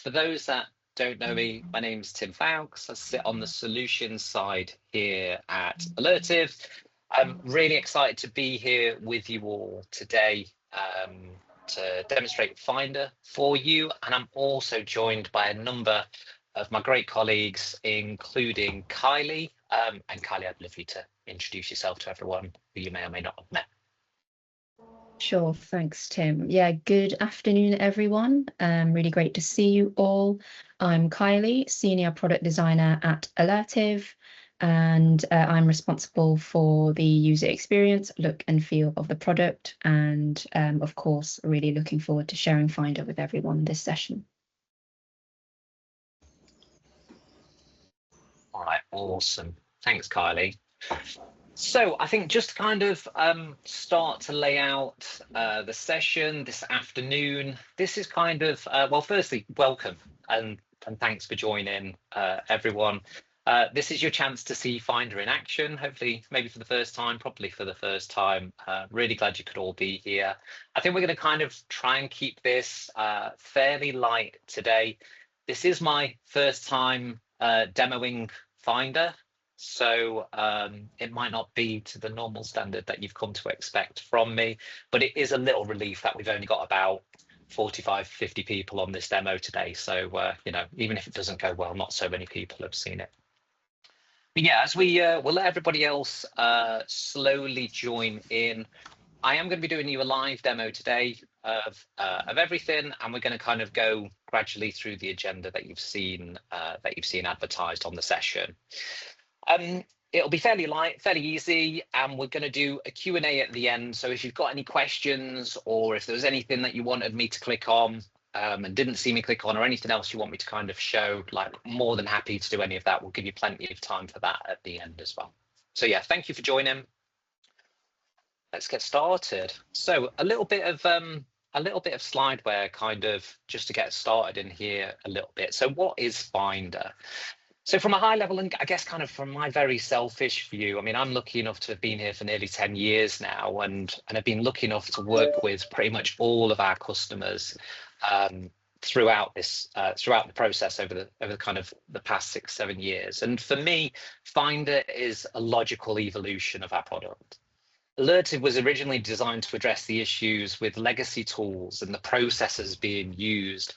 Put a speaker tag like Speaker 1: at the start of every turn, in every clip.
Speaker 1: For those that don't know me, my name's Tim Fowkes. I sit on the solutions side here at Alertive. I'm really excited to be here with you all today to demonstrate Finder for you. And I'm also joined by a number of my great colleagues, including Kylie. And Kylie, I'd love you to introduce yourself to everyone who you may or may not have met.
Speaker 2: Sure, thanks, Tim. Yeah, good afternoon, everyone. Really great to see you all. I'm Kylie, Senior Product Designer at Alertive, and I'm responsible for the user experience, look and feel of the product, and of course, really looking forward to sharing Finder with everyone this session.
Speaker 1: All right, awesome. Thanks, Kylie. So I think just to kind of start to lay out the session this afternoon, this is kind of, well, firstly, welcome and thanks for joining, everyone. This is your chance to see Finder in action, hopefully, maybe for the first time, probably for the first time. Really glad you could all be here. I think we're going to kind of try and keep this fairly light today. This is my first time demoing Finder. So it might not be to the normal standard that you've come to expect from me, but it is a little relief that we've only got about 45, 50 people on this demo today. So, you know, even if it doesn't go well, not so many people have seen it. But yeah, as we'll let everybody else slowly join in, I am going to be doing you a live demo today of everything, and we're going to kind of go gradually through the agenda that you've seen advertised on the session. It'll be fairly light, fairly easy, and we're going to do a Q&A at the end. So if you've got any questions, or if there was anything that you wanted me to click on and didn't see me click on, or anything else you want me to kind of show, like, more than happy to do any of that. We'll give you plenty of time for that at the end as well. So yeah, thank you for joining. Let's get started. So a little bit of slideware, kind of just to get started in here a little bit. So what is Finder? So from a high level, and I guess kind of from my very selfish view, I mean, I'm lucky enough to have been here for nearly 10 years now, and I've been lucky enough to work with pretty much all of our customers throughout the process over the kind of the past 6-7 years. And for me, Finder is a logical evolution of our product. Alertive was originally designed to address the issues with legacy tools and the processes being used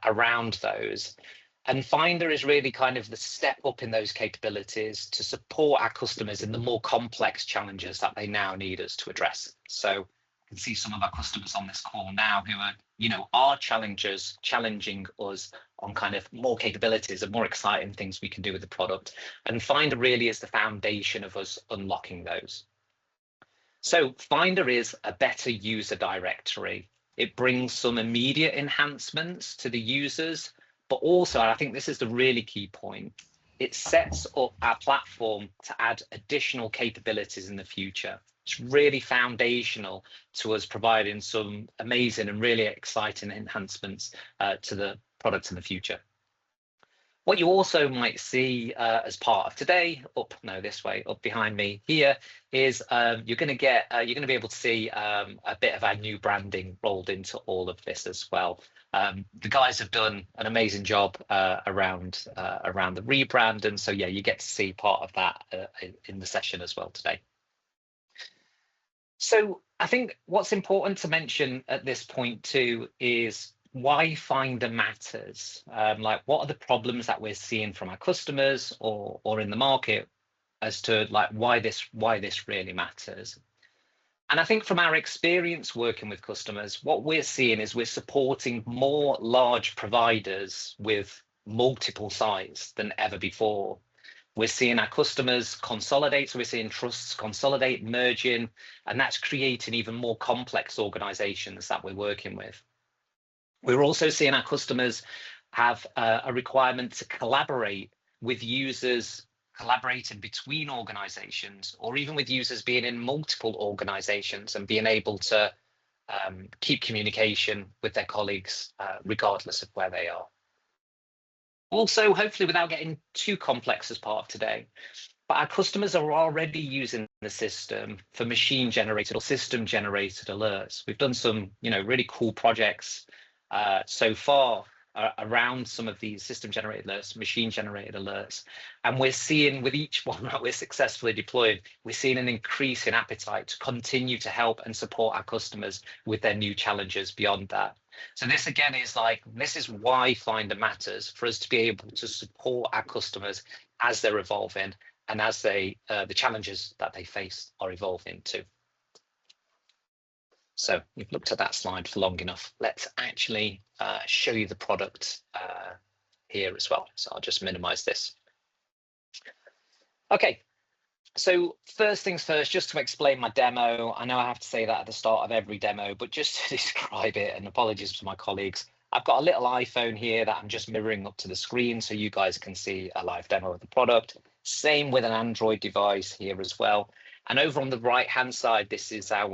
Speaker 1: around those. And Finder is really kind of the step up in those capabilities to support our customers in the more complex challenges that they now need us to address. So I can see some of our customers on this call now who are, you know, challenging us on kind of more capabilities and more exciting things we can do with the product. And Finder really is the foundation of us unlocking those. So Finder is a better user directory. It brings some immediate enhancements to the users, but also, and I think this is the really key point, it sets up our platform to add additional capabilities in the future. It's really foundational to us providing some amazing and really exciting enhancements to the product in the future. What you also might see as part of today, up behind me here, is you're going to be able to see a bit of our new branding rolled into all of this as well. The guys have done an amazing job around the rebrand, and so yeah, you get to see part of that in the session as well today. So I think what's important to mention at this point too is why Finder matters. Like, what are the problems that we're seeing from our customers or in the market as to like why this really matters. And I think from our experience working with customers, what we're seeing is we're supporting more large providers with multiple sites than ever before. We're seeing our customers consolidate, so we're seeing trusts consolidate, merging, and that's creating even more complex organizations that we're working with. We're also seeing our customers have a requirement to collaborate with users, collaborating between organizations, or even with users being in multiple organizations and being able to keep communication with their colleagues regardless of where they are. Also, hopefully without getting too complex as part of today, but our customers are already using the system for machine generated or system generated alerts. We've done some, you know, really cool projects so far around some of these system generated alerts, machine generated alerts. And we're seeing with each one that we're successfully deploying, we're seeing an increase in appetite to continue to help and support our customers with their new challenges beyond that. So this again is like, this is why Finder matters, for us to be able to support our customers as they're evolving and as they the challenges that they face are evolving too. So we've looked at that slide for long enough. Let's actually show you the product here as well. So I'll just minimize this. Okay, so first things first, just to explain my demo. I know I have to say that at the start of every demo, but just to describe it, and apologies to my colleagues, I've got a little iPhone here that I'm just mirroring up to the screen so you guys can see a live demo of the product. Same with an Android device here as well. And over on the right hand side, this is our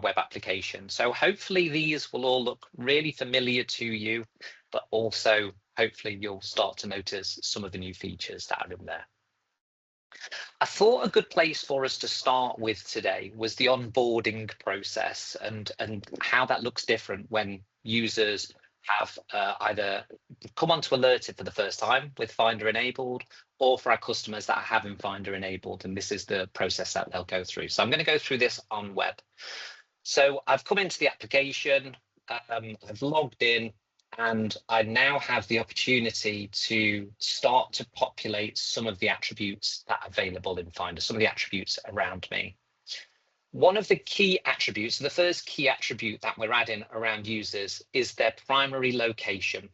Speaker 1: web application. So hopefully these will all look really familiar to you, but also hopefully you'll start to notice some of the new features that are in there. I thought a good place for us to start with today was the onboarding process and how that looks different when users have either come onto Alertive for the first time with Finder enabled, or for our customers that are having Finder enabled, and this is the process that they'll go through. So I'm going to go through this on web. So I've come into the application, I've logged in, and I now have the opportunity to start to populate some of the attributes that are available in Finder, some of the attributes around me. One of the key attributes, the first key attribute that we're adding around users is their primary location.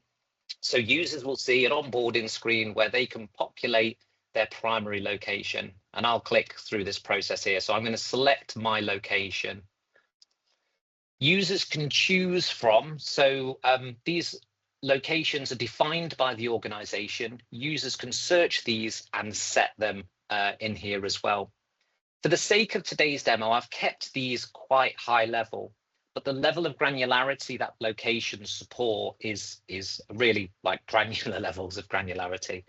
Speaker 1: So users will see an onboarding screen where they can populate their primary location. And I'll click through this process here. So I'm going to select my location. Users can choose from, so these locations are defined by the organization. Users can search these and set them in here as well. For the sake of today's demo, I've kept these quite high level, but the level of granularity that locations support is really like granular levels of granularity.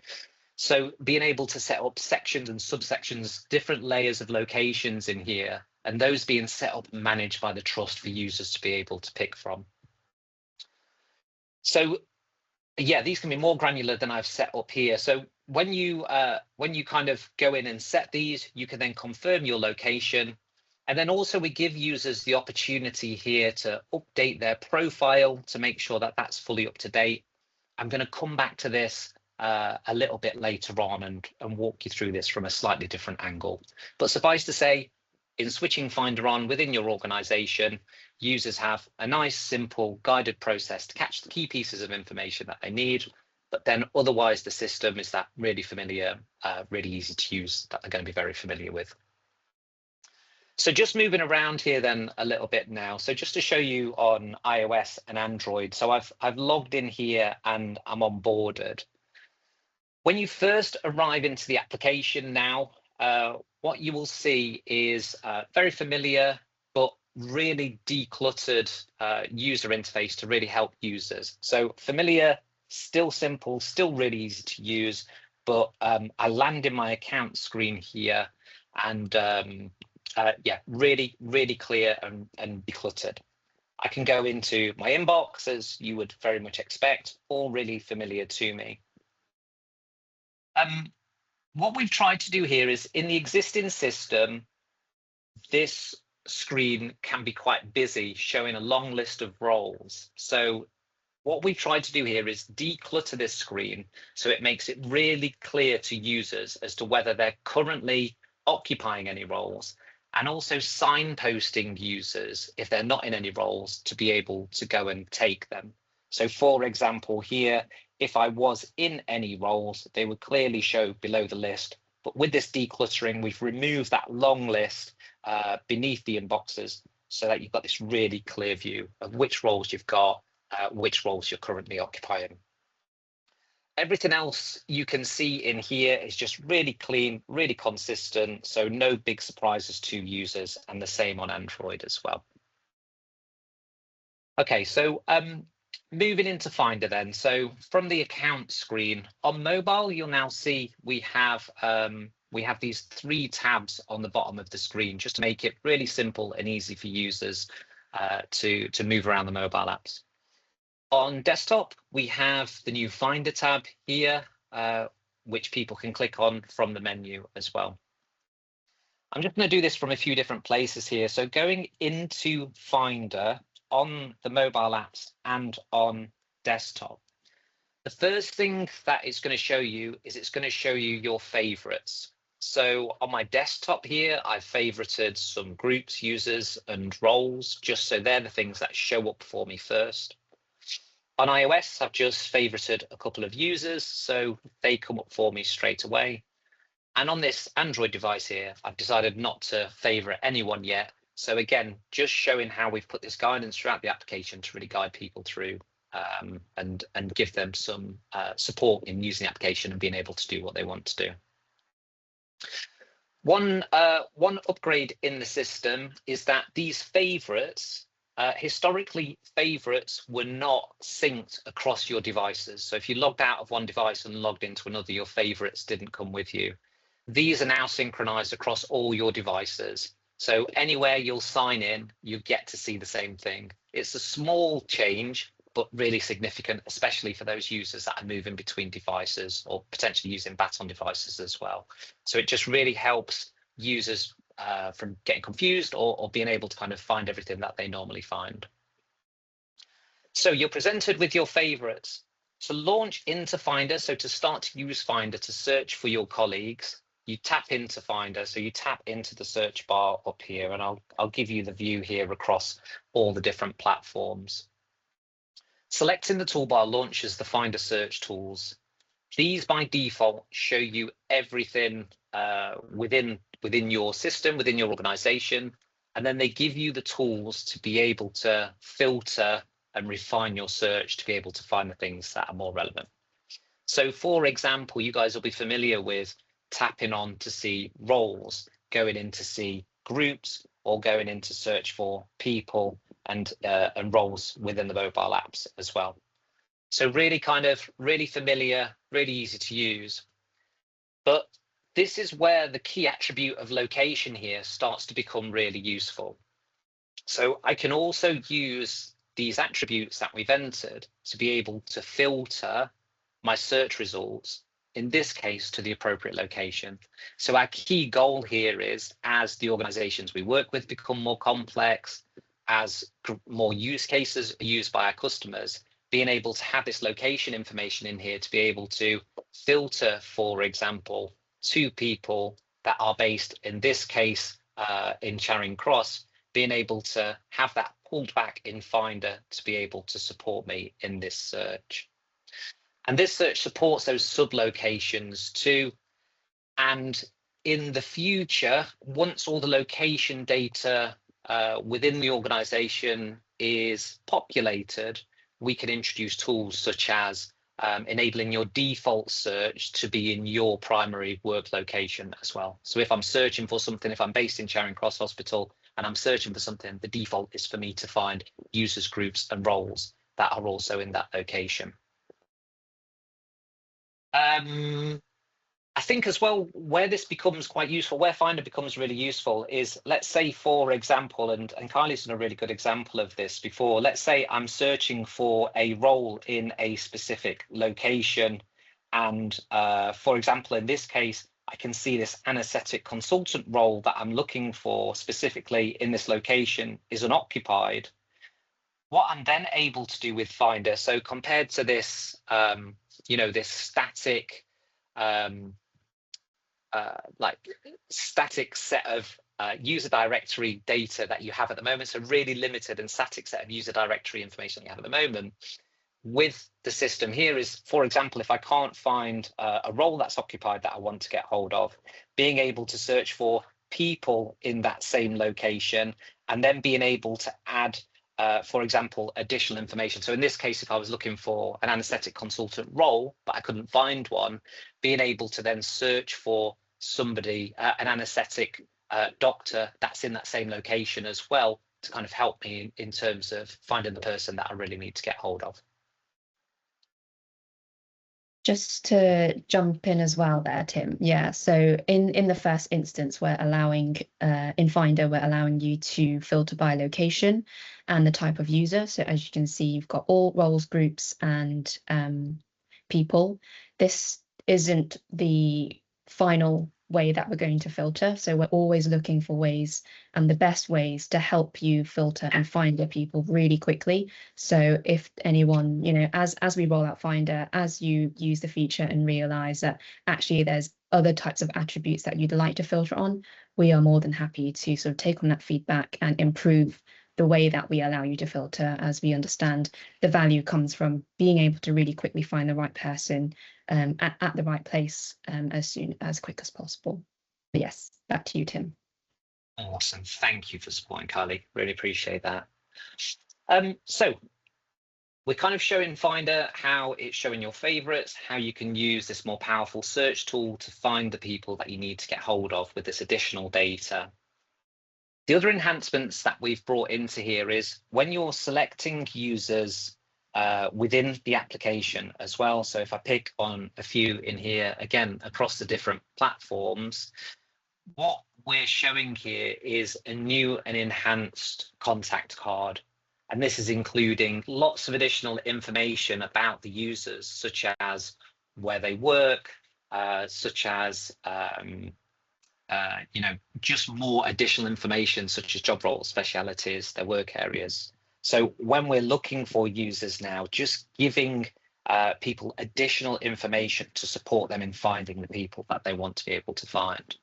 Speaker 1: So being able to set up sections and subsections, different layers of locations in here, and those being set up and managed by the trust for users to be able to pick from. So yeah, these can be more granular than I've set up here. So when you kind of go in and set these, you can then confirm your location. And then also we give users the opportunity here to update their profile to make sure that that's fully up to date. I'm going to come back to this a little bit later on and walk you through this from a slightly different angle. But suffice to say, in switching Finder on within your organization, users have a nice, simple, guided process to catch the key pieces of information that they need. But then otherwise, the system is that really familiar, really easy to use that they're going to be very familiar with. So just moving around here then a little bit now. So just to show you on iOS and Android. So I've logged in here and I'm onboarded. When you first arrive into the application now, what you will see is very familiar, but really decluttered user interface to really help users. So familiar, still simple, still really easy to use, but I land in my account screen here and yeah, really, really clear and decluttered. I can go into my inbox as you would very much expect, all really familiar to me. What we've tried to do here is in the existing system, this screen can be quite busy, showing a long list of roles. So what we've tried to do here is declutter this screen so it makes it really clear to users as to whether they're currently occupying any roles, and also signposting users if they're not in any roles to be able to go and take them. So for example, here, if I was in any roles, they would clearly show below the list. But with this decluttering, we've removed that long list beneath the inboxes so that you've got this really clear view of which roles you've got, which roles you're currently occupying. Everything else you can see in here is just really clean, really consistent. So no big surprises to users, and the same on Android as well. Okay, so moving into Finder then. So from the account screen on mobile, you'll now see we have these 3 tabs on the bottom of the screen just to make it really simple and easy for users to move around the mobile apps. On desktop, we have the new Finder tab here, which people can click on from the menu as well. I'm just going to do this from a few different places here. So going into Finder on the mobile apps and on desktop, the first thing that it's going to show you is it's going to show you your favorites. So on my desktop here, I've favorited some groups, users, and roles, just so they're the things that show up for me first. On iOS, I've just favorited a couple of users, so they come up for me straight away. And on this Android device here, I've decided not to favorite anyone yet. So again, just showing how we've put this guidance throughout the application to really guide people through and give them some support in using the application and being able to do what they want to do. One upgrade in the system is that these favorites, historically, favorites were not synced across your devices. So if you logged out of one device and logged into another, your favorites didn't come with you. These are now synchronized across all your devices. So anywhere you'll sign in, you get to see the same thing. It's a small change, but really significant, especially for those users that are moving between devices or potentially using baton devices as well. So it just really helps users from getting confused or being able to kind of find everything that they normally find. So you're presented with your favorites. To launch into Finder, so to start to use Finder to search for your colleagues, you tap into Finder. So you tap into the search bar up here, and I'll give you the view here across all the different platforms. Selecting the toolbar launches the Finder search tools. These by default show you everything within your system, within your organization, and then they give you the tools to be able to filter and refine your search to be able to find the things that are more relevant. So for example, you guys will be familiar with tapping on to see roles, going in to see groups, or going in to search for people and roles within the mobile apps as well. So really really familiar, really easy to use. But this is where the key attribute of location here starts to become really useful. So I can also use these attributes that we've entered to be able to filter my search results, in this case, to the appropriate location. So our key goal here is, as the organizations we work with become more complex, as more use cases are used by our customers, being able to have this location information in here to be able to filter, for example, to people that are based, in this case, in Charing Cross, being able to have that pulled back in Finder to be able to support me in this search. And this search supports those sub-locations too. And in the future, once all the location data within the organization is populated, we can introduce tools such as enabling your default search to be in your primary work location as well. So if I'm searching for something, if I'm based in Charing Cross Hospital and I'm searching for something, the default is for me to find users, groups, and roles that are also in that location. I think as well, where this becomes quite useful, where Finder becomes really useful is, let's say, for example, and Kylie's done a really good example of this before, let's say I'm searching for a role in a specific location. And for example, in this case, I can see this anesthetic consultant role that I'm looking for specifically in this location is unoccupied. What I'm then able to do with Finder, so compared to this, this static, static set of user directory data that you have at the moment, so really limited and static set of user directory information that you have at the moment, with the system here is, for example, if I can't find a role that's occupied that I want to get hold of, being able to search for people in that same location and then being able to add for example, additional information. So in this case, if I was looking for an anesthetic consultant role, but I couldn't find one, being able to then search for somebody, an anesthetic doctor that's in that same location as well, to kind of help me in terms of finding the person that I really need to get hold of.
Speaker 2: Just to jump in as well there, Tim. Yeah, so in the first instance, we're allowing in Finder, we're allowing you to filter by location and the type of user. So as you can see, you've got all roles, groups, and people. This isn't the final way that we're going to filter. So we're always looking for ways and the best ways to help you filter and find the people really quickly. So if anyone, you know, as we roll out Finder, as you use the feature and realize that actually there's other types of attributes that you'd like to filter on, we are more than happy to sort of take on that feedback and improve the way that we allow you to filter, as we understand the value comes from being able to really quickly find the right person at the right place as quick as possible. But yes, back to you, Tim.
Speaker 1: Awesome. Thank you for supporting, Kylie. Really appreciate that. So we're kind of showing Finder how it's showing your favorites, how you can use this more powerful search tool to find the people that you need to get hold of with this additional data. The other enhancements that we've brought into here is when you're selecting users within the application as well. So if I pick on a few in here, again, across the different platforms, what we're showing here is a new and enhanced contact card. And this is including lots of additional information about the users, such as where they work, such as you know, just more additional information such as job roles, specialities, their work areas. So when we're looking for users now, just giving people additional information to support them in finding the people that they want to be able to find.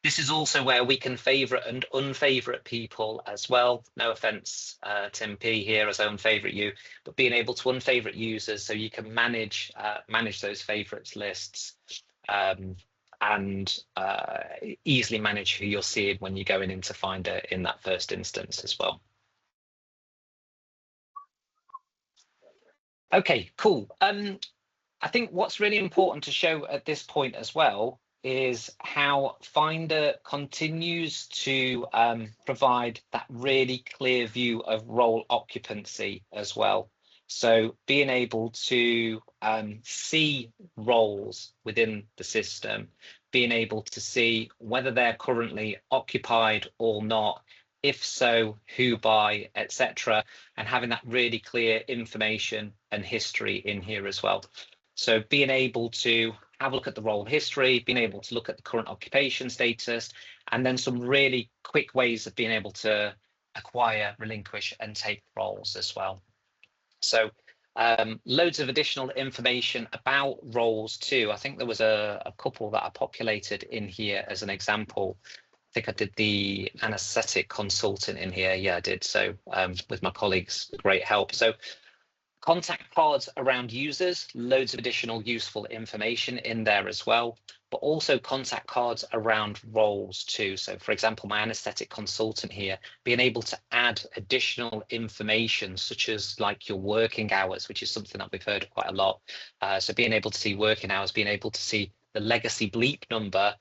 Speaker 1: This is also where we can favourite and unfavourite people as well. No offence, Tim P here, as I unfavourite you, but being able to unfavourite users so you can manage those favourites lists and easily manage who you're seeing when you're going into Finder in that first instance as well. Okay, cool. I think what's really important to show at this point as well is how Finder continues to provide that really clear view of role occupancy as well. So being able to see roles within the system, being able to see whether they're currently occupied or not, if so, who by, etc., and having that really clear information and history in here as well. So being able to have a look at the role history, being able to look at the current occupation status, and then some really quick ways of being able to acquire, relinquish, and take roles as well. So loads of additional information about roles too. I think there was a couple that I populated in here as an example. I think I did the anesthetic consultant in here. Yeah, I did. So with my colleagues, great help. So contact cards around users, loads of additional useful information in there as well, but also contact cards around roles too. So for example, my anesthetic consultant here, being able to add additional information such as like your working hours, which is something that we've heard quite a lot. So being able to see working hours, being able to see the legacy bleep number,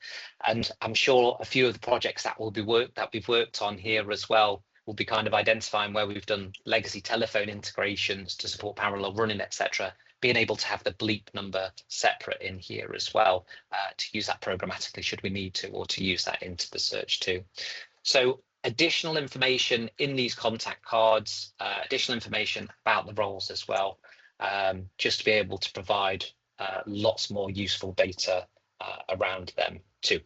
Speaker 1: and I'm sure a few of the projects that we've worked on here as well will be kind of identifying where we've done legacy telephone integrations to support parallel running, etc. Being able to have the bleep number separate in here as well to use that programmatically should we need to, or to use that into the search too. So additional information in these contact cards, additional information about the roles as well, just to be able to provide lots more useful data around them too.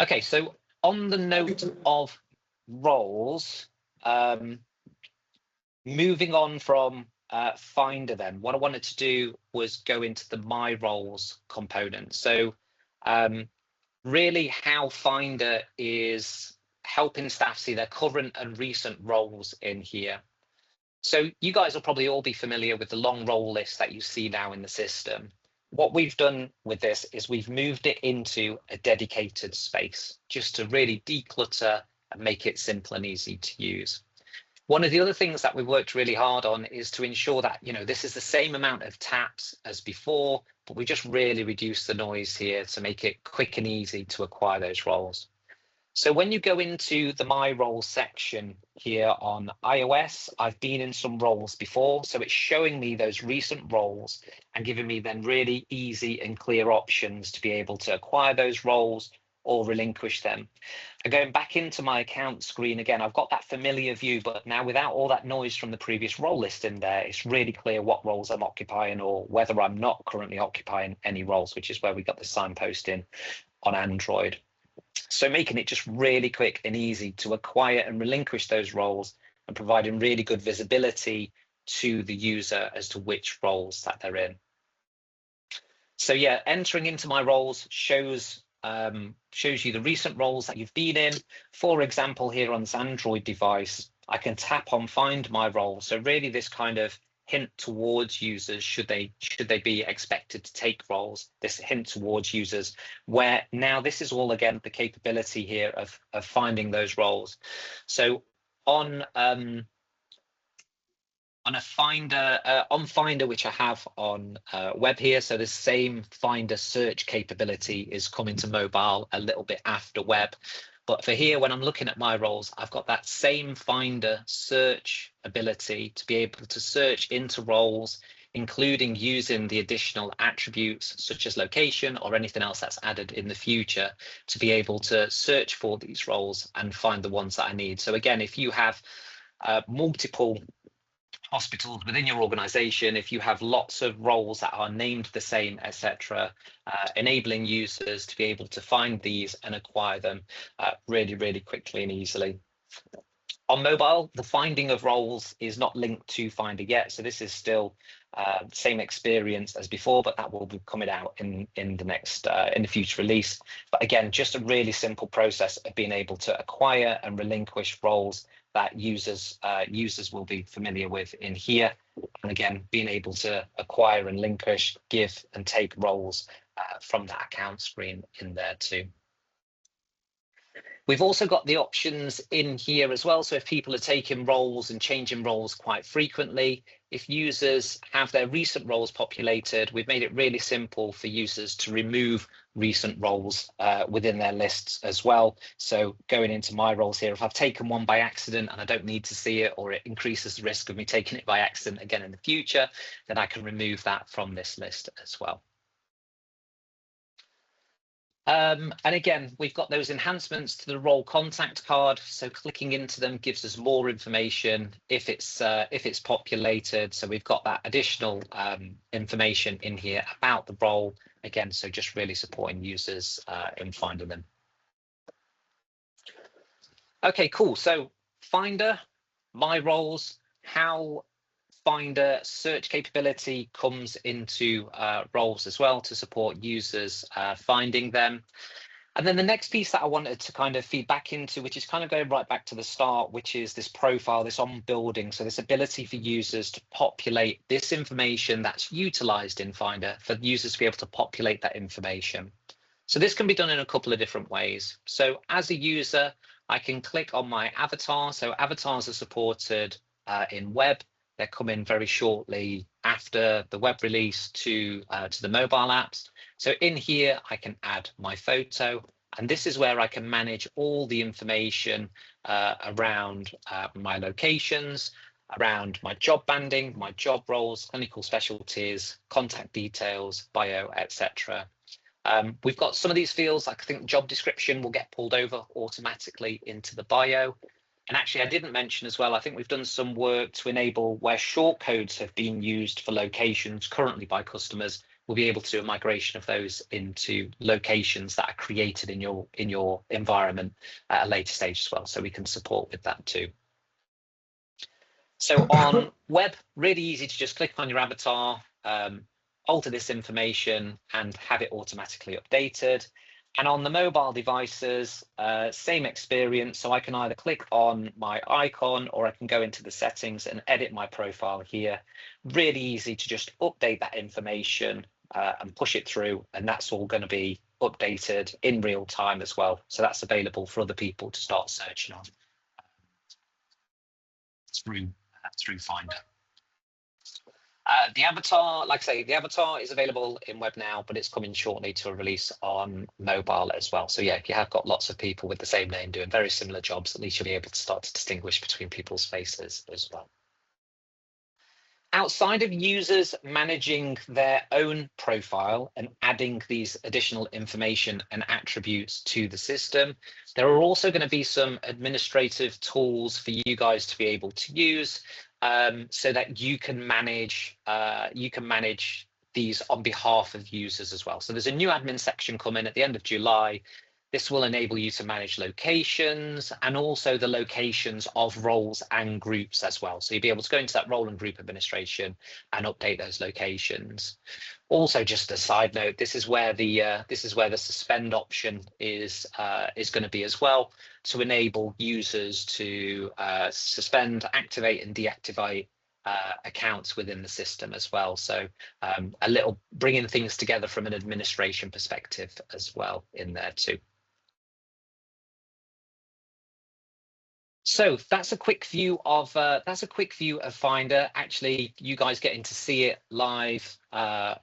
Speaker 1: Okay, so on the note of roles, moving on from Finder then, what I wanted to do was go into the My Roles component. So really how Finder is helping staff see their current and recent roles in here. So you guys will probably all be familiar with the long role list that you see now in the system. What we've done with this is we've moved it into a dedicated space just to really declutter and make it simple and easy to use. One of the other things that we've worked really hard on is to ensure that, you know, this is the same amount of taps as before, but we just really reduce the noise here to make it quick and easy to acquire those roles. So when you go into the My Roles section here on iOS, I've been in some roles before, so it's showing me those recent roles and giving me then really easy and clear options to be able to acquire those roles or relinquish them. And going back into my account screen again, I've got that familiar view, but now without all that noise from the previous role list in there, it's really clear what roles I'm occupying or whether I'm not currently occupying any roles, which is where we got the signposting on Android. So making it just really quick and easy to acquire and relinquish those roles and providing really good visibility to the user as to which roles that they're in. So yeah, entering into my roles shows you the recent roles that you've been in. For example, here on this Android device, I can tap on Find My Role. So really this kind of hint towards users, should they be expected to take roles, this hint towards users, where now this is all again the capability here of finding those roles. So on a Finder, on Finder, which I have on web here, so the same Finder search capability is coming to mobile a little bit after web. But for here, when I'm looking at my roles, I've got that same Finder search ability to be able to search into roles, including using the additional attributes such as location or anything else that's added in the future to be able to search for these roles and find the ones that I need. So again, if you have multiple hospitals within your organization, if you have lots of roles that are named the same, etc., enabling users to be able to find these and acquire them really, really quickly and easily. On mobile, the finding of roles is not linked to Finder yet, so this is still same experience as before, but that will be coming out in the next in the future release. But again, just a really simple process of being able to acquire and relinquish roles that users will be familiar with in here. And again, being able to acquire and relinquish, give and take roles from that account screen in there too. We've also got the options in here as well. So if people are taking roles and changing roles quite frequently, if users have their recent roles populated, we've made it really simple for users to remove recent roles within their lists as well. So going into my roles here, if I've taken one by accident and I don't need to see it, or it increases the risk of me taking it by accident again in the future, then I can remove that from this list as well. And again, we've got those enhancements to the role contact card. So clicking into them gives us more information if it's populated. So we've got that additional information in here about the role again. So just really supporting users in finding them. Okay, cool. So Finder, my roles, how Finder search capability comes into roles as well to support users finding them. And then the next piece that I wanted to kind of feed back into, which is kind of going right back to the start, which is this profile, this on-building. So this ability for users to populate this information that's utilized in Finder for users to be able to populate that information. So this can be done in a couple of different ways. So as a user, I can click on my avatar. So avatars are supported in web. They're coming very shortly after the web release to the mobile apps. So in here, I can add my photo, and this is where I can manage all the information around my locations, around my job banding, my job roles, clinical specialties, contact details, bio, etc. We've got some of these fields, like I think job description will get pulled over automatically into the bio. And actually, I didn't mention as well, I think we've done some work to enable where shortcodes have been used for locations currently by customers. We'll be able to do a migration of those into locations that are created in your environment at a later stage as well. So we can support with that too. So on web, really easy to just click on your avatar, alter this information and have it automatically updated. And on the mobile devices, same experience. So I can either click on my icon or I can go into the settings and edit my profile here. Really easy to just update that information and push it through. And that's all going to be updated in real time as well. So that's available for other people to start searching on through Finder. The avatar, like I say, the avatar is available in web now, but it's coming shortly to a release on mobile as well. So yeah, if you have got lots of people with the same name doing very similar jobs, at least you'll be able to start to distinguish between people's faces as well. Outside of users managing their own profile and adding these additional information and attributes to the system, there are also going to be some administrative tools for you guys to be able to use, so that you can manage these on behalf of users as well. So there's a new admin section coming at the end of July. This will enable you to manage locations and also the locations of roles and groups as well. So you'll be able to go into that role and group administration and update those locations. Also, just a side note, this is where the suspend option is going to be as well, to enable users to suspend, activate, and deactivate accounts within the system as well. So a little bringing things together from an administration perspective as well in there too. So that's a quick view of Finder. Actually, you guys getting to see it live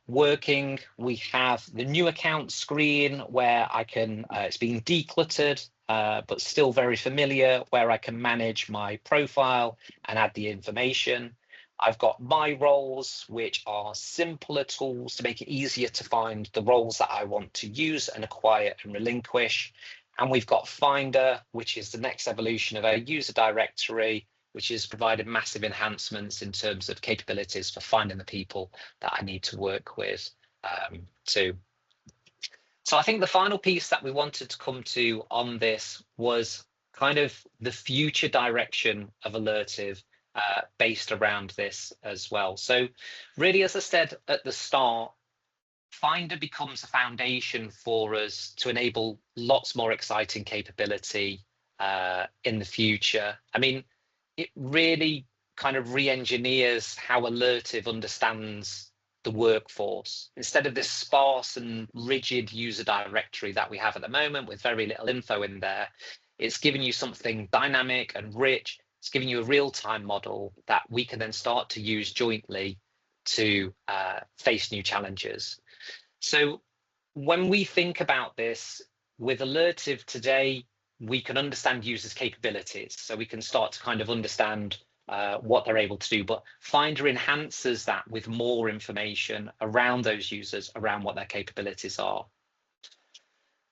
Speaker 1: working. We have the new account screen where I can, it's being decluttered, but still very familiar, where I can manage my profile and add the information. I've got my roles, which are simpler tools to make it easier to find the roles that I want to use and acquire and relinquish. And we've got Finder, which is the next evolution of our user directory, which has provided massive enhancements in terms of capabilities for finding the people that I need to work with too. So I think the final piece that we wanted to come to on this was kind of the future direction of Alertive based around this as well. So really, as I said at the start, Finder becomes a foundation for us to enable lots more exciting capability in the future. I mean, it really kind of re-engineers how Alertive understands the workforce. Instead of this sparse and rigid user directory that we have at the moment with very little info in there, it's giving you something dynamic and rich. It's giving you a real-time model that we can then start to use jointly to face new challenges. So when we think about this with Alertive today, we can understand users' capabilities. So we can start to kind of understand what they're able to do, but Finder enhances that with more information around those users, around what their capabilities are.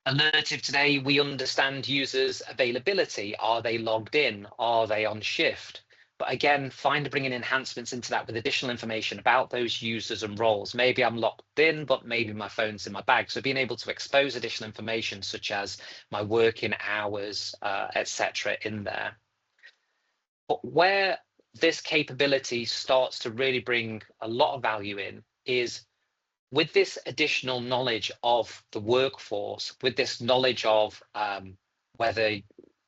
Speaker 1: Alertive today, we understand users' availability. Are they logged in? Are they on shift? But again, Finder bringing enhancements into that with additional information about those users and roles. Maybe I'm logged in, but maybe my phone's in my bag. So being able to expose additional information such as my working hours, etc., in there. But where this capability starts to really bring a lot of value in is with this additional knowledge of the workforce, with this knowledge of whether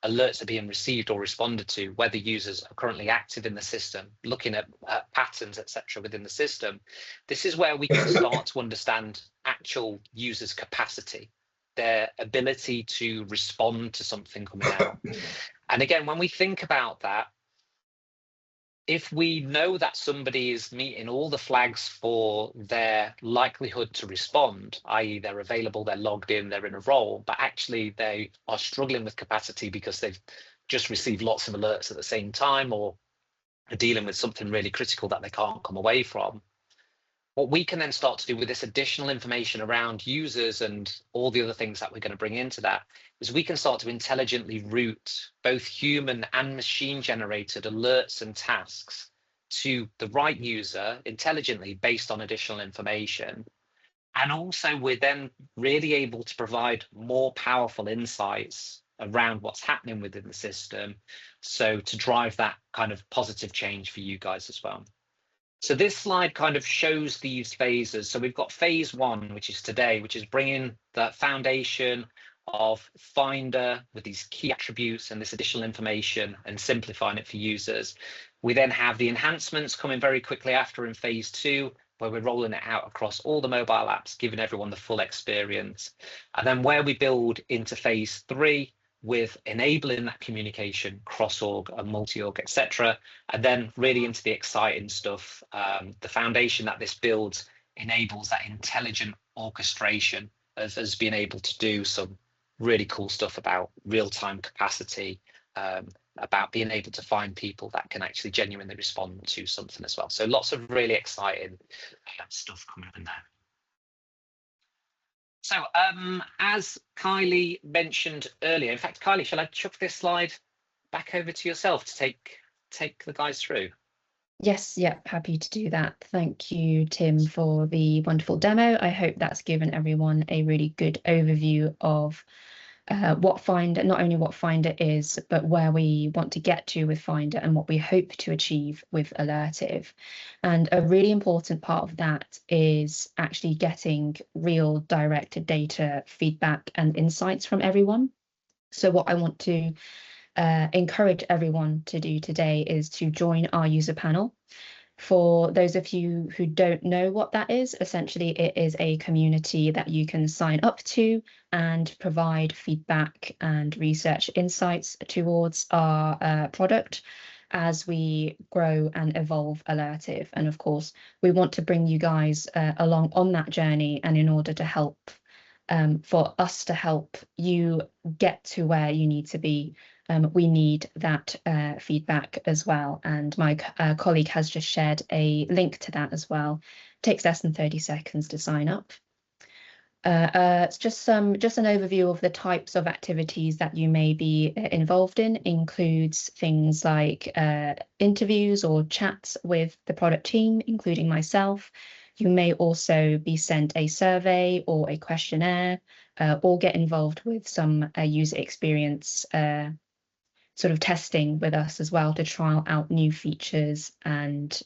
Speaker 1: alerts are being received or responded to, whether users are currently active in the system, looking at patterns, etc., within the system. This is where we can start to understand actual users' capacity, their ability to respond to something coming out. And again, when we think about that, if we know that somebody is meeting all the flags for their likelihood to respond, i.e. they're available, they're logged in, they're in a role, but actually they are struggling with capacity because they've just received lots of alerts at the same time or are dealing with something really critical that they can't come away from. What we can then start to do with this additional information around users and all the other things that we're going to bring into that is we can start to intelligently route both human and machine generated alerts and tasks to the right user intelligently based on additional information. And also we're then really able to provide more powerful insights around what's happening within the system. So to drive that kind of positive change for you guys as well. So this slide kind of shows these phases. So we've got phase one, which is today, which is bringing the foundation of Finder with these key attributes and this additional information and simplifying it for users. We then have the enhancements coming very quickly after in phase two, where we're rolling it out across all the mobile apps, giving everyone the full experience. And then where we build into phase three, with enabling that communication cross-org and multi-org, etc. And then really into the exciting stuff. The foundation that this builds enables that intelligent orchestration of us being able to do some really cool stuff about real-time capacity, about being able to find people that can actually genuinely respond to something as well. So lots of really exciting stuff coming up in there. So as Kylie mentioned earlier, in fact, Kylie, shall I chuck this slide back over to yourself to take the guys through?
Speaker 2: Yes, yep, happy to do that. Thank you, Tim, for the wonderful demo. I hope that's given everyone a really good overview of what Finder, not only what Finder is, but where we want to get to with Finder and what we hope to achieve with Alertive. And a really important part of that is actually getting real direct data feedback and insights from everyone. So what I want to encourage everyone to do today is to join our user panel. For those of you who don't know what that is, essentially it is a community that you can sign up to and provide feedback and research insights towards our product as we grow and evolve Alertive. And of course, we want to bring you guys along on that journey, and in order to help, for us to help you get to where you need to be, we need that feedback as well. And my colleague has just shared a link to that as well. It takes less than 30 seconds to sign up. It's just an overview of the types of activities that you may be involved in. Includes things like interviews or chats with the product team, including myself. You may also be sent a survey or a questionnaire, or get involved with some user experience sort of testing with us as well to trial out new features and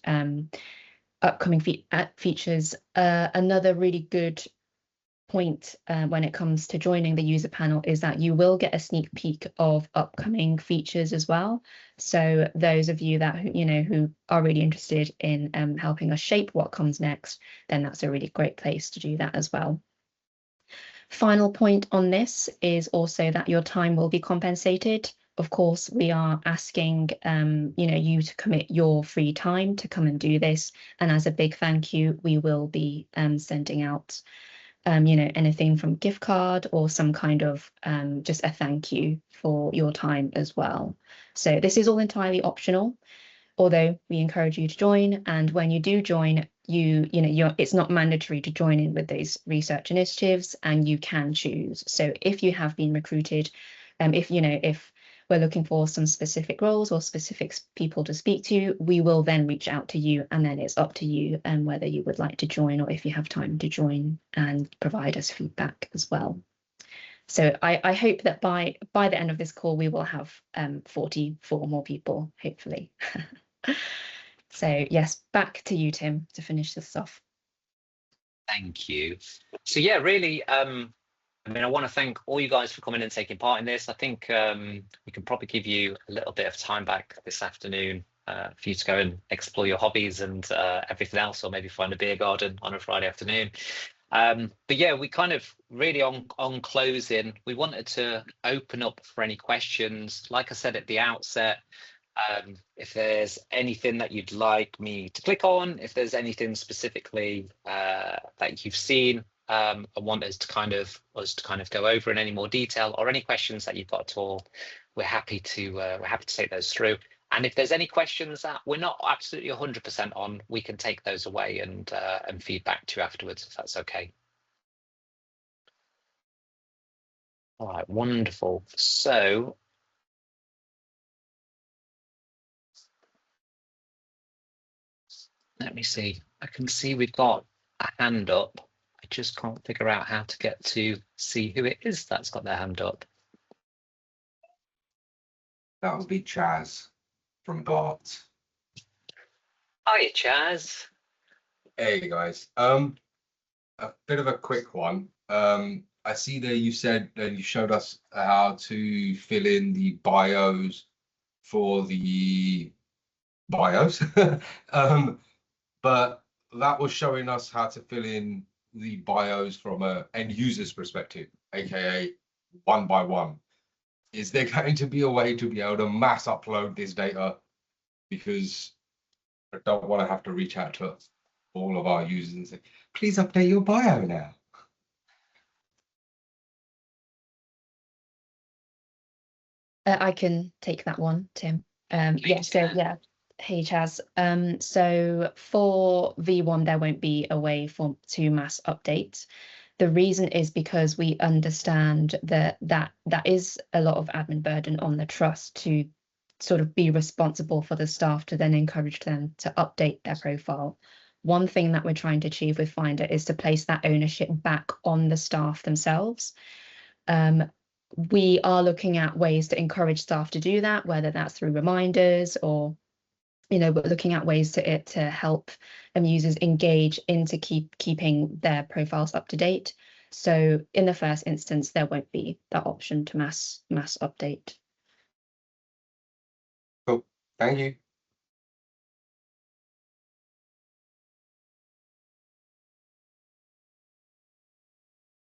Speaker 2: upcoming features. Another really good point when it comes to joining the user panel is that you will get a sneak peek of upcoming features as well. So those of you that who are really interested in helping us shape what comes next, then that's a really great place to do that as well. Final point on this is also that your time will be compensated. Of course, we are asking you to commit your free time to come and do this. And as a big thank you, we will be sending out anything from gift card or some kind of just a thank you for your time as well. So this is all entirely optional, although we encourage you to join. And when you do join, it's not mandatory to join in with these research initiatives, and you can choose. So if you have been recruited, if we're looking for some specific roles or specific people to speak to, we will then reach out to you, and then it's up to you and whether you would like to join or if you have time to join and provide us feedback as well. So I hope that by the end of this call, we will have 44 more people, hopefully. So yes, back to you, Tim, to finish this off.
Speaker 1: Thank you. So yeah, really, I want to thank all you guys for coming and taking part in this. I think we can probably give you a little bit of time back this afternoon for you to go and explore your hobbies and everything else, or maybe find a beer garden on a Friday afternoon. But yeah, we kind of really on closing, we wanted to open up for any questions. Like I said at the outset, if there's anything that you'd like me to click on, if there's anything specifically that you've seen and want us to kind of go over in any more detail, or any questions that you've got at all, we're happy to take those through. And if there's any questions that we're not absolutely 100% on, we can take those away and feedback to you afterwards, if that's okay. All right, wonderful. So let me see. I can see we've got a hand up. I just can't figure out how to get to see who it is that's got their hand up.
Speaker 3: That would be Chaz from Bart.
Speaker 1: Hi, Chaz.
Speaker 3: Hey guys. A bit of a quick one. I see that you said that you showed us how to fill in the bios for the bios. But that was showing us how to fill in the bios from an end user's perspective, aka one by one. is there going to be a way to be able to mass upload this data? Because I don't want to have to reach out to all of our users and say, please update your bio now.
Speaker 2: I can take that one, Tim. Yeah, so yeah, hey Chaz. So for V1, there won't be a way to mass update. The reason is because we understand that is a lot of admin burden on the trust to sort of be responsible for the staff to then encourage them to update their profile. One thing that we're trying to achieve with Finder is to place that ownership back on the staff themselves. We are looking at ways to encourage staff to do that, whether that's through reminders or, you know, we're looking at ways to help users engage into keeping their profiles up to date. So in the first instance, there won't be that option to mass update.
Speaker 3: Cool, thank you.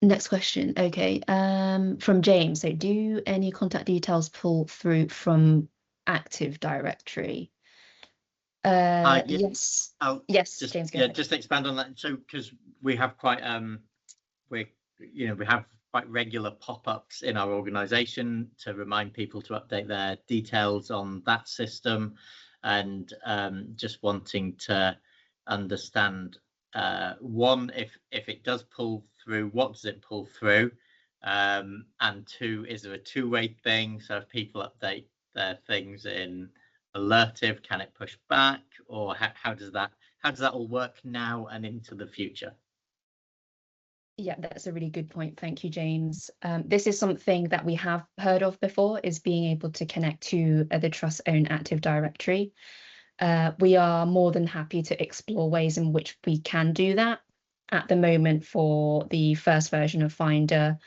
Speaker 2: Next question. Okay. From James. So do any contact details pull through from Active Directory? Yes. Yes, James, go ahead.
Speaker 4: Just expand on that. So because we have quite we have quite regular pop-ups in our organization to remind people to update their details on that system, and just wanting to understand one, if it does pull through, what does it pull through, and two, is there a two-way thing? So if people update their things in Alertive, can it push back, or how does that all work now and into the future?
Speaker 2: Yeah, that's a really good point. Thank you, James. This is something that we have heard of before, is being able to connect to the Trust's own Active Directory. We are more than happy to explore ways in which we can do that. At the moment, for the first version of Finder,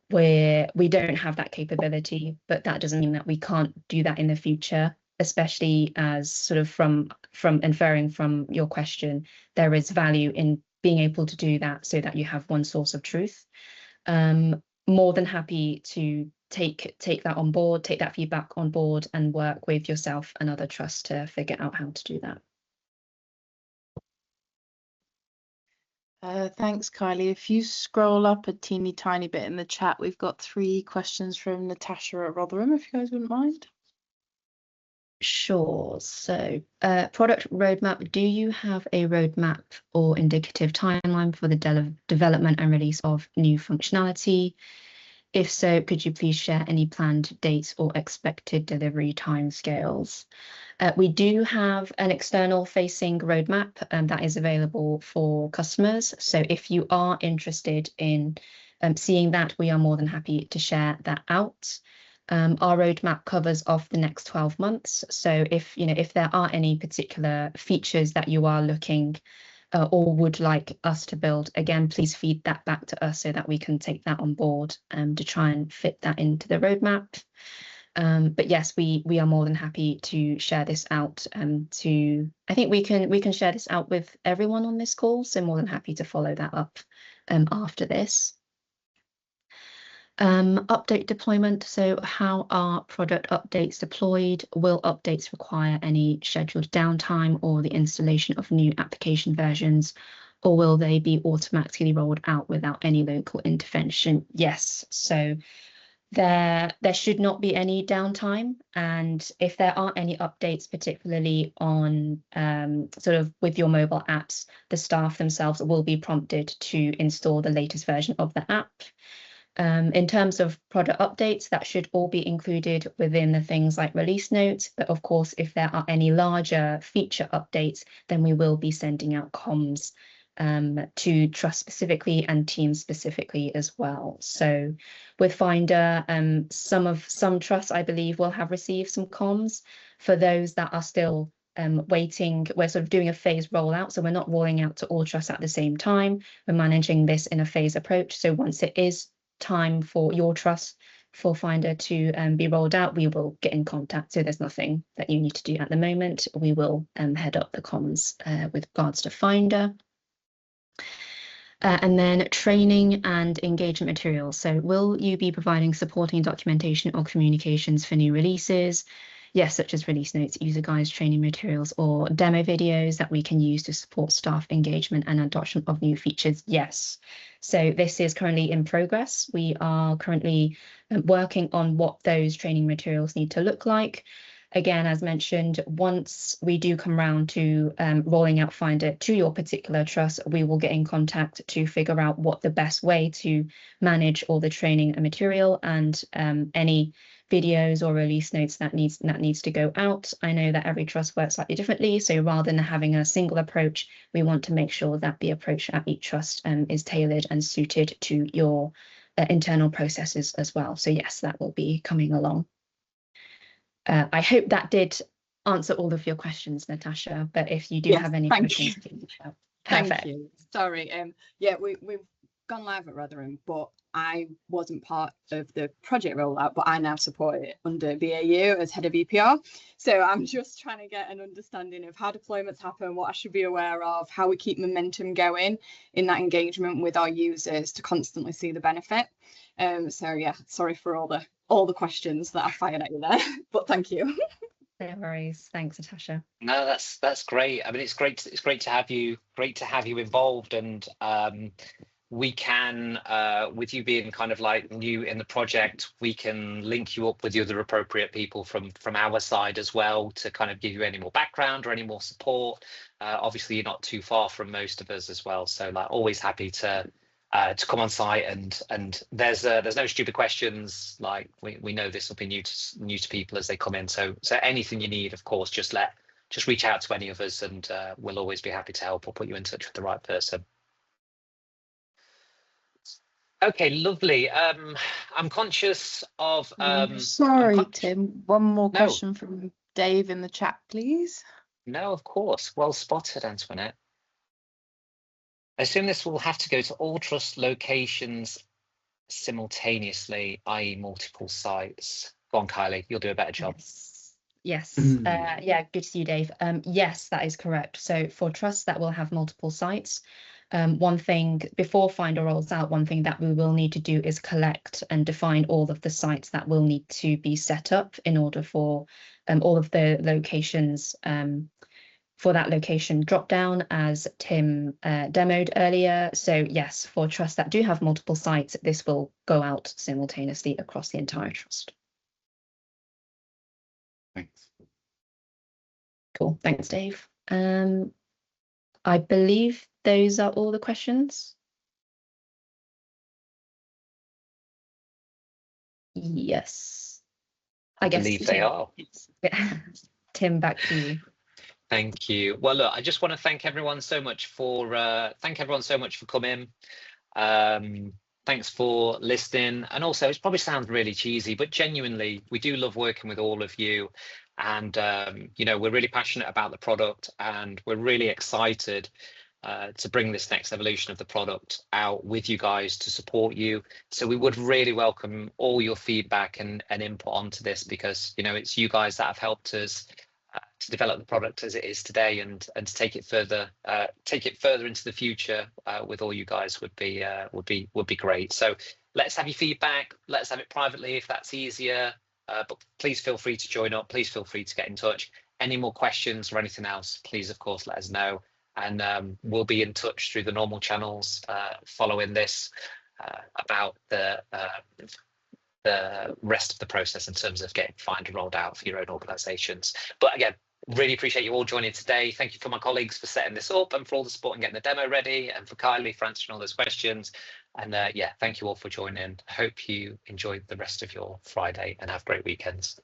Speaker 2: where we don't have that capability, but that doesn't mean that we can't do that in the future, especially as sort of from inferring from your question, there is value in being able to do that so that you have one source of truth. More than happy to take that on board, take that feedback on board, and work with yourself and other trusts to figure out how to do that.
Speaker 5: Thanks, Kylie. If you scroll up a teeny tiny bit in the chat, we've got 3 questions from Natasha at Rotherham, if you guys wouldn't mind.
Speaker 2: Sure. So product roadmap, do you have a roadmap or indicative timeline for the development and release of new functionality? If so, could you please share any planned dates or expected delivery timescales? We do have an external facing roadmap that is available for customers. So if you are interested in seeing that, we are more than happy to share that out. Our roadmap covers off the next 12 months. So if there are any particular features that you are looking or would like us to build, again, please feed that back to us so that we can take that on board to try and fit that into the roadmap. But yes, we are more than happy to share this out. I think we can share this out with everyone on this call. So more than happy to follow that up after this. Update deployment. So how are product updates deployed? Will updates require any scheduled downtime or the installation of new application versions, or will they be automatically rolled out without any local intervention? Yes. So there should not be any downtime, and if there are any updates, particularly on sort of with your mobile apps, the staff themselves will be prompted to install the latest version of the app. In terms of product updates, that should all be included within the things like release notes. But of course, if there are any larger feature updates, then we will be sending out comms to trust specifically and teams specifically as well. So with Finder, some trusts, I believe, will have received some comms. For those that are still waiting, we're sort of doing a phased rollout. So we're not rolling out to all trusts at the same time. We're managing this in a phased approach. So once it is time for your trust for Finder to be rolled out, we will get in contact. So there's nothing that you need to do at the moment. We will head up the comms with regards to Finder. And then training and engagement materials. So will you be providing supporting documentation or communications for new releases? Yes, such as release notes, user guides, training materials, or demo videos that we can use to support staff engagement and adoption of new features. Yes. So this is currently in progress. We are currently working on what those training materials need to look like. Again, as mentioned, once we do come round to rolling out Finder to your particular trust, we will get in contact to figure out what the best way to manage all the training and material and any videos or release notes that needs to go out. I know that every trust works slightly differently, so rather than having a single approach, we want to make sure that the approach at each trust is tailored and suited to your internal processes as well. So yes, that will be coming along. I hope that did answer all of your questions, Natasha, but if you do have any questions, please.
Speaker 6: Thank you. Sorry. Yeah, we've gone live at Rotherham, but I wasn't part of the project rollout, but I now support it under BAU as head of EPR. So I'm just trying to get an understanding of how deployments happen, what I should be aware of, how we keep momentum going in that engagement with our users to constantly see the benefit. So yeah, sorry for all the questions that I fired at you there, but thank you.
Speaker 2: No worries. Thanks, Natasha.
Speaker 1: No, that's great. I mean, it's great to have you involved, and we can, with you being kind of like new in the project, we can link you up with the other appropriate people from our side as well to kind of give you any more background or any more support. Obviously, you're not too far from most of us as well, so like always happy to come on site, and there's no stupid questions. Like we know this will be new to people as they come in. So anything you need, of course, just reach out to any of us, and we'll always be happy to help or put you in touch with the right person. Okay, lovely. I'm conscious of.
Speaker 5: Sorry, Tim. One more question from Dave in the chat, please.
Speaker 1: No, of course. Well spotted, Antoinette. I assume this will have to go to all trust locations simultaneously, i.e. multiple sites. Go on, Kylie, you'll do a better job.
Speaker 2: Yes. Yeah, good to see you, Dave. Yes, that is correct. So for trusts that will have multiple sites, one thing before Finder rolls out, one thing that we will need to do is collect and define all of the sites that will need to be set up in order for all of the locations for that location drop down, as Tim demoed earlier. So yes, for trusts that do have multiple sites, this will go out simultaneously across the entire trust.
Speaker 3: Thanks.
Speaker 2: Cool, thanks, Dave. I believe those are all the questions. Yes,
Speaker 1: I believe they are.
Speaker 2: Tim, back to you.
Speaker 1: Thank you. Well, look, I just want to thank everyone so much for coming. Thanks for listening. And also, it probably sounds really cheesy, but genuinely, we do love working with all of you. And, you know, we're really passionate about the product, and we're really excited to bring this next evolution of the product out with you guys to support you. So we would really welcome all your feedback and input onto this, because, you know, it's you guys that have helped us to develop the product as it is today, and to take it further into the future with all you guys would be great. So let's have your feedback. Let's have it privately if that's easier. But please feel free to join up. Please feel free to get in touch. Any more questions or anything else, please, of course, let us know. And we'll be in touch through the normal channels following this about the rest of the process in terms of getting Finder rolled out for your own organizations. But again, really appreciate you all joining today. Thank you for my colleagues for setting this up, and for all the support and getting the demo ready, and for Kylie for answering all those questions. And yeah, thank you all for joining. Hope you enjoyed the rest of your Friday and have great weekends.